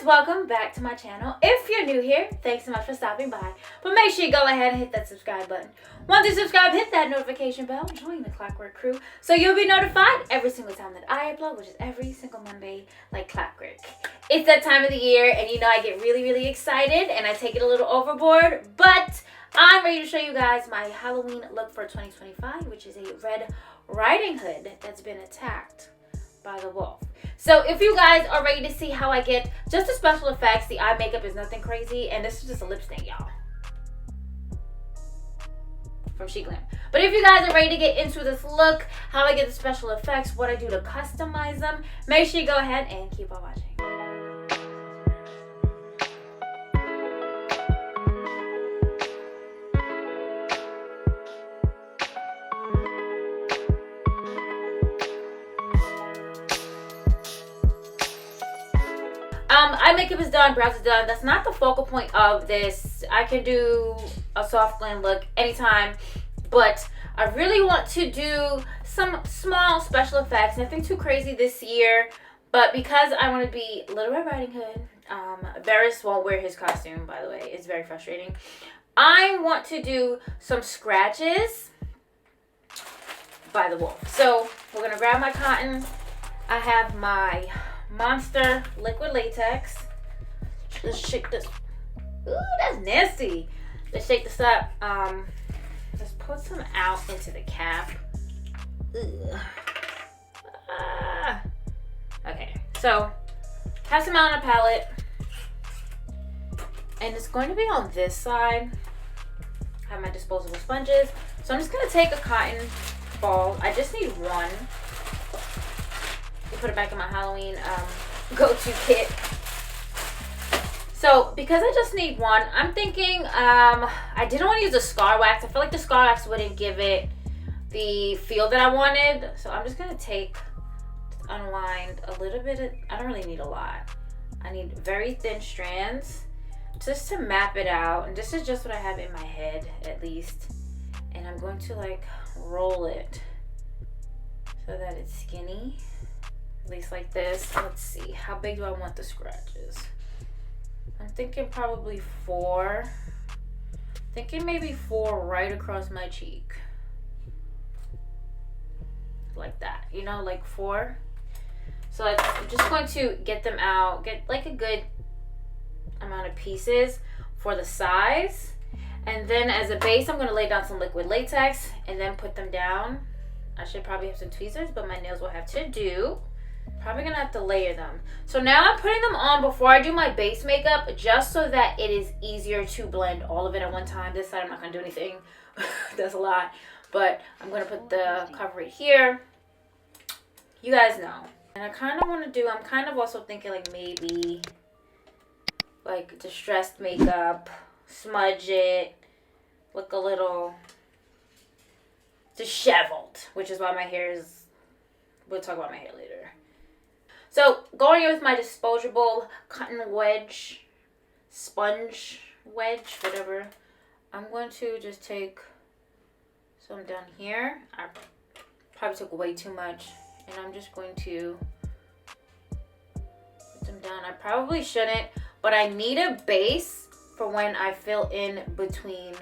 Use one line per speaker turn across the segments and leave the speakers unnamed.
guys, welcome back to my channel. If you're new here, thanks so much for stopping by. But make sure you go ahead and hit that subscribe button. Once you subscribe, hit that notification bell, join the Clockwork crew, so you'll be notified every single time that I upload, which is every single Monday, like clockwork. It's that time of the year, and you know I get really excited, and I take it a little overboard, but I'm ready to show you guys my Halloween look for 2025, which is a Red Riding Hood that's been attacked by the wolf. So if you guys are ready to see how I get just the special effects, the eye makeup is nothing crazy, and this is just a lip stain, y'all, from She Glam. But if you guys are ready to get into this look, how I get the special effects, what I do to customize them, make sure you go ahead and keep on watching. Eye makeup is done, brows is done. That's not the focal point of this. I can do a soft glam look anytime, but I really want to do some small special effects. Nothing too crazy this year, but because I want to be Little Red Riding Hood, Varys won't wear his costume, by the way. It's very frustrating. I want to do some scratches by the wolf. So we're gonna grab my cotton. I have my Monster liquid latex. Let's shake this. Ooh, that's nasty. Let's shake this up. Let's put some out into the cap. Okay, so have some out on a palette, and it's going to be on this side. I have my disposable sponges, so I'm just gonna take a cotton ball. I just need one. Put it back in my Halloween go-to kit. So because I just need one, I'm thinking I didn't want to use a scar wax. I feel like the scar wax wouldn't give it the feel that I wanted. So I'm just gonna unwind a little bit. I don't really need a lot. I need very thin strands just to map it out. And this is just what I have in my head, at least. And I'm going to like roll it so that it's skinny. At least like this. Let's see, how big do I want the scratches? I'm thinking probably 4. Thinking maybe 4 right across my cheek. Like that, you know, like 4. So I'm just going to get them out, get like a good amount of pieces for the size. And then as a base, I'm gonna lay down some liquid latex and then put them down. I should probably have some tweezers, but my nails will have to do. Probably gonna have to layer them. So now I'm putting them on before I do my base makeup, just so that it is easier to blend all of it at one time. This side I'm not gonna do anything. That's a lot. But I'm gonna put the cover right here. You guys know. And I kind of want to do, I'm kind of also thinking like maybe like distressed makeup, smudge it, look a little disheveled, which is why my hair is, we'll talk about my hair later. So going in with my disposable cotton wedge, sponge wedge, whatever, I'm going to just take some down here. I probably took way too much, and I'm just going to put them down. I probably shouldn't, but I need a base for when I fill in between.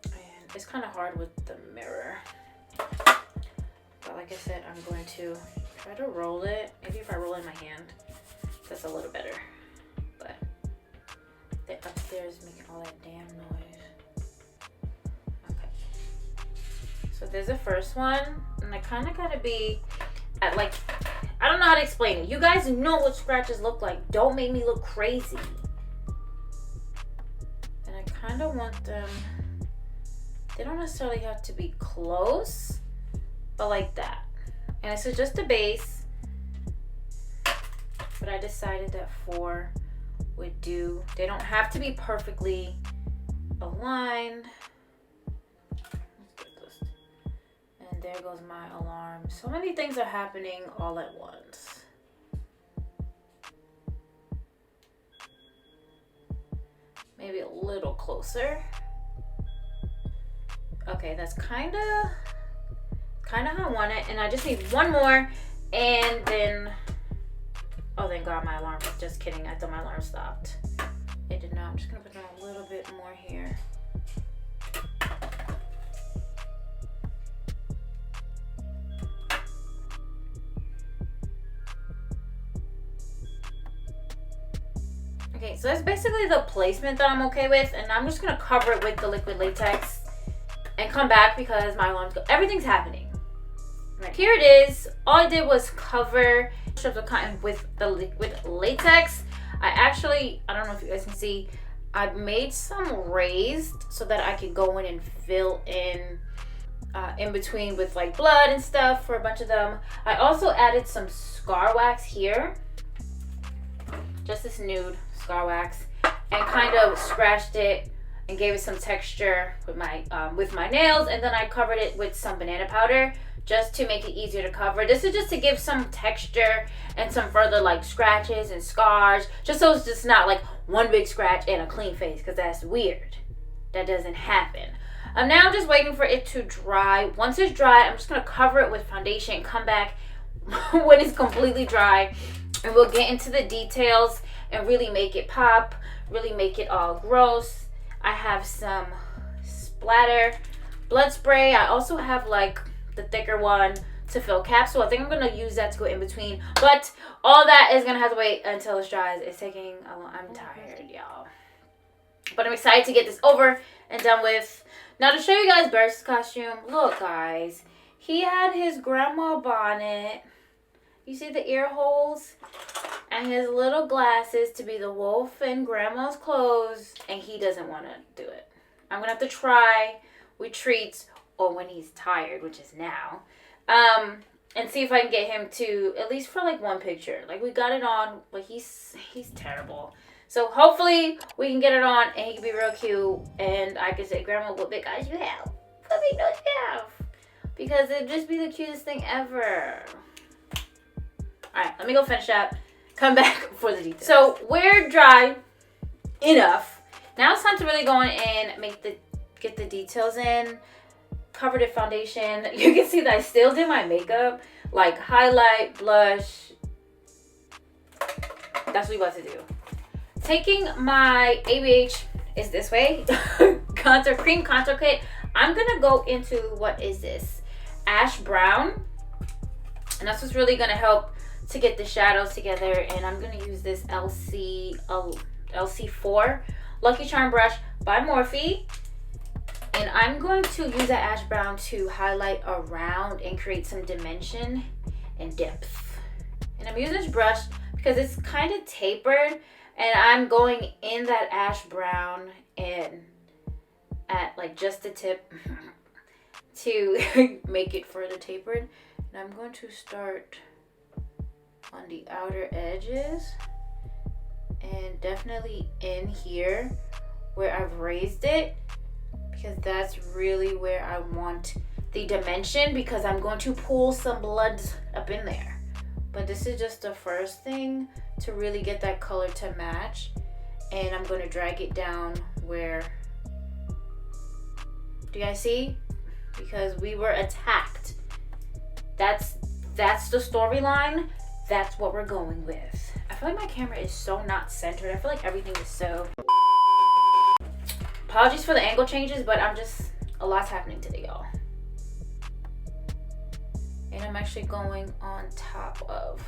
And it's kind of hard with the mirror. But like I said, I'm going to try to roll it. Maybe if I roll in my hand, that's a little better. But the upstairs making all that damn noise. Okay. So there's the first one. And I kind of got to be at like, I don't know how to explain it. You guys know what scratches look like. Don't make me look crazy. And I kind of want them, they don't necessarily have to be close, but like that. And this is just a base, but I decided that 4 would do. They don't have to be perfectly aligned. Let's get this. And there goes my alarm. So many things are happening all at once. Maybe a little closer. Okay, that's kind of how I want it, and I just need one more, and then thank God my alarm. Just kidding. I thought my alarm stopped. It did not. I'm just gonna put down a little bit more here. Okay, so that's basically the placement that I'm okay with, and I'm just gonna cover it with the liquid latex and come back because my alarm's everything's happening. Right, here it is. All I did was cover strips of cotton with the liquid latex. I don't know if you guys can see, I made some raised so that I could go in and fill in between with like blood and stuff for a bunch of them. I also added some scar wax here, just this nude scar wax, and kind of scratched it and gave it some texture with my nails, and then I covered it with some banana powder just to make it easier to cover. This is just to give some texture and some further like scratches and scars, just so it's just not like one big scratch and a clean face, because that's weird. That doesn't happen. I'm now just waiting for it to dry. Once it's dry, I'm just gonna cover it with foundation and come back when it's completely dry, and we'll get into the details and really make it pop, really make it all gross. I have some splatter blood spray. I also have like the thicker one to fill caps, so I think I'm gonna use that to go in between, but all that is gonna have to wait until it dries. It's taking a long, I'm tired, y'all, but I'm excited to get this over and done with. Now to show you guys Burst's costume, look guys, he had his grandma bonnet, you see the ear holes, and his little glasses to be the wolf in grandma's clothes, and he doesn't want to do it. I'm gonna have to try with treats or when he's tired, which is now, and see if I can get him to, at least for like one picture. Like we got it on, but he's terrible. So hopefully we can get it on and he can be real cute, and I can say, Grandma, what big eyes you have? What big nose you have? Because it'd just be the cutest thing ever. Alright, let me go finish up, come back for the details. So we're dry enough. Now it's time to really go in and get the details in. Covered it foundation. You can see that I still did my makeup, like highlight, blush. That's what we about to do. Taking my ABH is this way, cream contour kit. I'm gonna go into, what is this? Ash brown, and that's what's really gonna help to get the shadows together. And I'm gonna use this LC4 Lucky Charm brush by Morphe. And I'm going to use that ash brown to highlight around and create some dimension and depth. And I'm using this brush because it's kind of tapered, and I'm going in that ash brown and at like just the tip to make it further tapered. And I'm going to start on the outer edges and definitely in here where I've raised it, because that's really where I want the dimension, because I'm going to pull some blood up in there. But this is just the first thing to really get that color to match, and I'm going to drag it down where, do you guys see? Because we were attacked. That's the storyline. That's what we're going with. I feel like my camera is so not centered. I feel like everything is so... Apologies for the angle changes, but a lot's happening today, y'all. And I'm actually going on top of...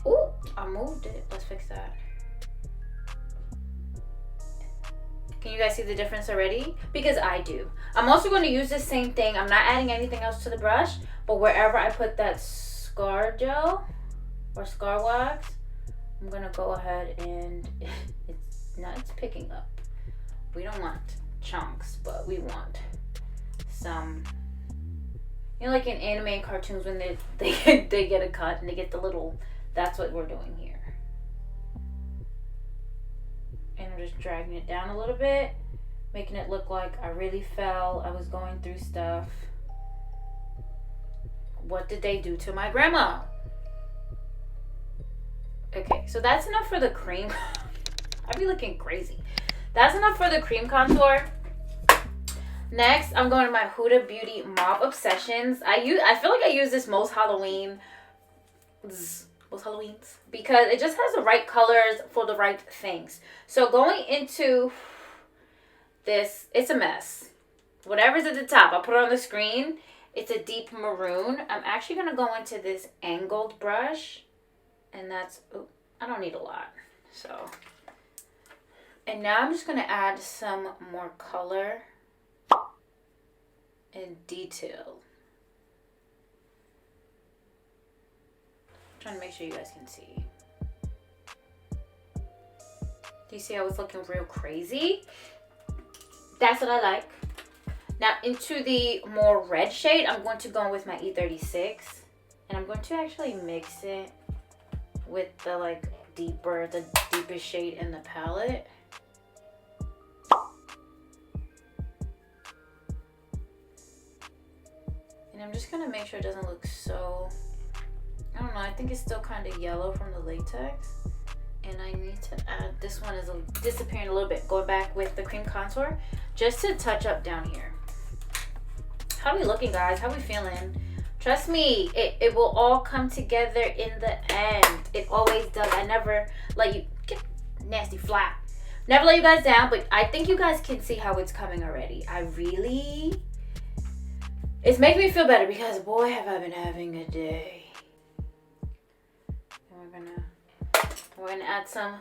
Ooh, I moved it. Let's fix that. Can you guys see the difference already? Because I do. I'm also going to use the same thing. I'm not adding anything else to the brush, but wherever I put that scar gel or scar wax, I'm going to go ahead and it's picking up. We don't want chunks, but we want some, you know, like in anime and cartoons when they get a cut and they get the little, that's what we're doing here. And I'm just dragging it down a little bit, making it look like I really fell, I was going through stuff. What did they do to my grandma? Okay, so that's enough for the cream. I'd be looking crazy. That's enough for the cream contour. Next, I'm going to my Huda Beauty Mauve Obsessions. I feel like I use this most Halloween. What's people's Halloweens, because it just has the right colors for the right things. So going into this, it's a mess. Whatever's at the top, I'll put it on the screen. It's a deep maroon. I'm actually going to go into this angled brush. And that's, oh, I don't need a lot. So, and now I'm just going to add some more color and detail. I'm trying to make sure you guys can see. Do you see how it's looking real crazy? That's what I like. Now into the more red shade, I'm going to go in with my E36. And I'm going to actually mix it with the deepest shade in the palette. And I'm just gonna make sure it doesn't look so, I don't know, I think it's still kind of yellow from the latex. And I need to add, this one is disappearing a little bit, going back with the cream contour, just to touch up down here. How are we looking, guys? How are we feeling? Trust me, it will all come together in the end. It always does. I never let you get nasty flat. Never let you guys down, but I think you guys can see how it's coming already. It's making me feel better because boy, have I been having a day. And we're gonna add some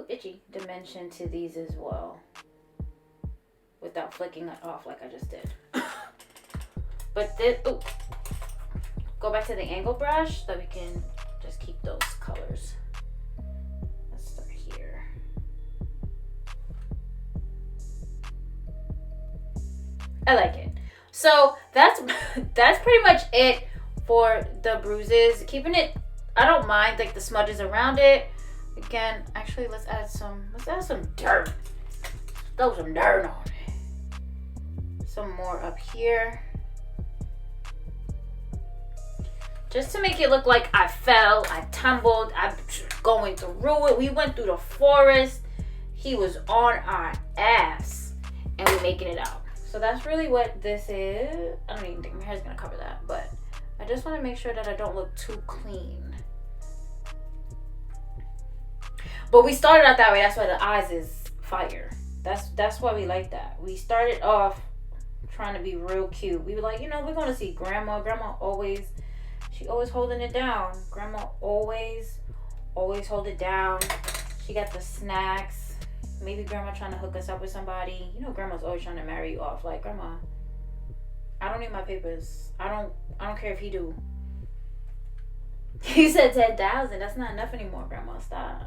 itchy dimension to these as well, without flicking it off like I just did. But this, go back to the angle brush so we can just keep those colors. Let's start here. I like it. So that's pretty much it for the bruises. Keeping it, I don't mind like the smudges around it. Again, actually let's add some dirt. Throw some dirt on it. Some more up here. Just to make it look like I fell, I tumbled, I'm going through it. We went through the forest. He was on our ass and we're making it out. So that's really what this is. I don't even think my hair's gonna cover that, but I just wanna make sure that I don't look too clean. But we started out that way, that's why the eyes is fire. That's why we like that. We started off trying to be real cute. We were like, we're gonna see grandma. Grandma always holding it down. Grandma always hold it down. She got the snacks. Maybe grandma trying to hook us up with somebody. Grandma's always trying to marry you off. Like, grandma, I don't need my papers. I don't care if he do. He said 10,000. That's not enough anymore, grandma. Stop.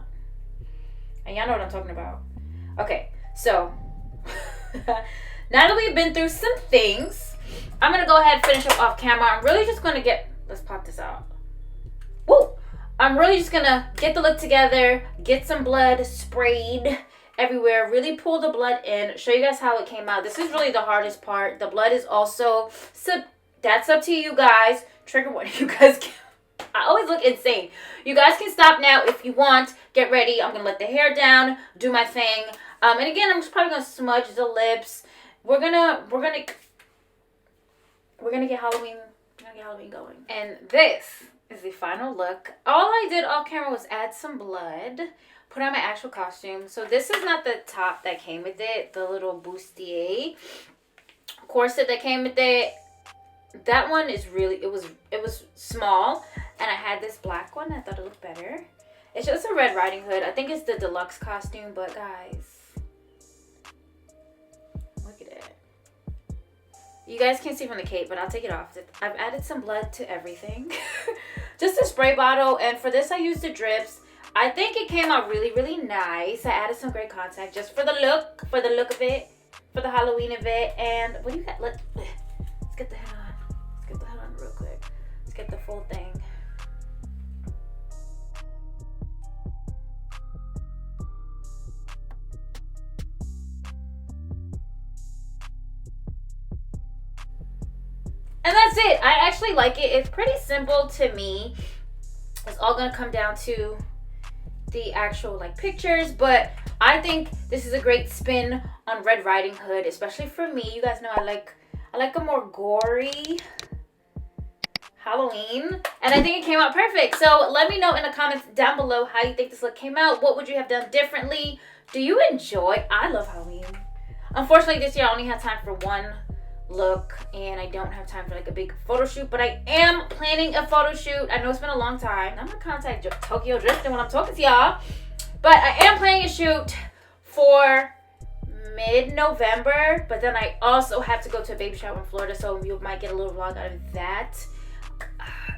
And y'all know what I'm talking about. Okay, so now that we've been through some things, I'm gonna go ahead and finish up off camera. I'm really just gonna let's pop this out. Woo! I'm really just gonna get the look together, get some blood sprayed everywhere, really pull the blood in, show you guys how it came out. This is really the hardest part. The blood is also, that's up to you guys. Trigger warning, you guys can, I always look insane. You guys can stop now if you want. Get ready. I'm gonna let the hair down, do my thing. And again, I'm just probably gonna smudge the lips. We're gonna get Halloween going. And this is the final look. All I did off camera was add some blood, put on my actual costume. So this is not the top that came with it, the little bustier corset that came with it. That one is really, it was small, and I had this black one. I thought it looked better. It's just a Red Riding Hood. I think it's the deluxe costume, but guys, look at it. You guys can't see from the cape, but I'll take it off. I've added some blood to everything. Just a spray bottle, and for this I used the drips. I think it came out really, really nice. I added some gray contact just for the look of it, for the Halloween of it. And what do you got? Let's get the head on. Let's get the head on real quick. Let's get the full thing. And that's it. I actually like it. It's pretty simple to me. It's all gonna come down to the actual pictures, but I think this is a great spin on Red Riding Hood, especially for me. You guys know I like a more gory Halloween, and I think it came out perfect. So let me know in the comments down below how you think this look came out. What would you have done differently? Do you enjoy? I love Halloween. Unfortunately, this year I only had time for one look, and I don't have time for like a big photo shoot, but I am planning a photo shoot. I know it's been a long time. I'm gonna contact Tokyo Drifting when I'm talking to y'all, but I am planning a shoot for mid-November, but then I also have to go to a baby shower in Florida, so you might get a little vlog out of that.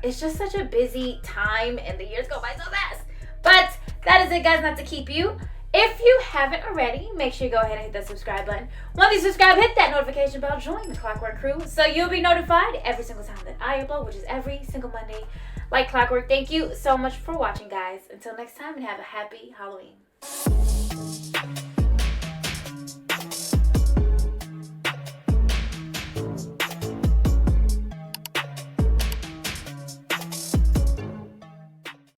It's just such a busy time, and the years go by so fast. But that is it, guys. Not to keep you. If you haven't already, make sure you go ahead and hit that subscribe button. Once you subscribe, hit that notification bell. Join the Clockwork crew so you'll be notified every single time that I upload, which is every single Monday, like clockwork. Thank you so much for watching, guys. Until next time, and have a happy Halloween.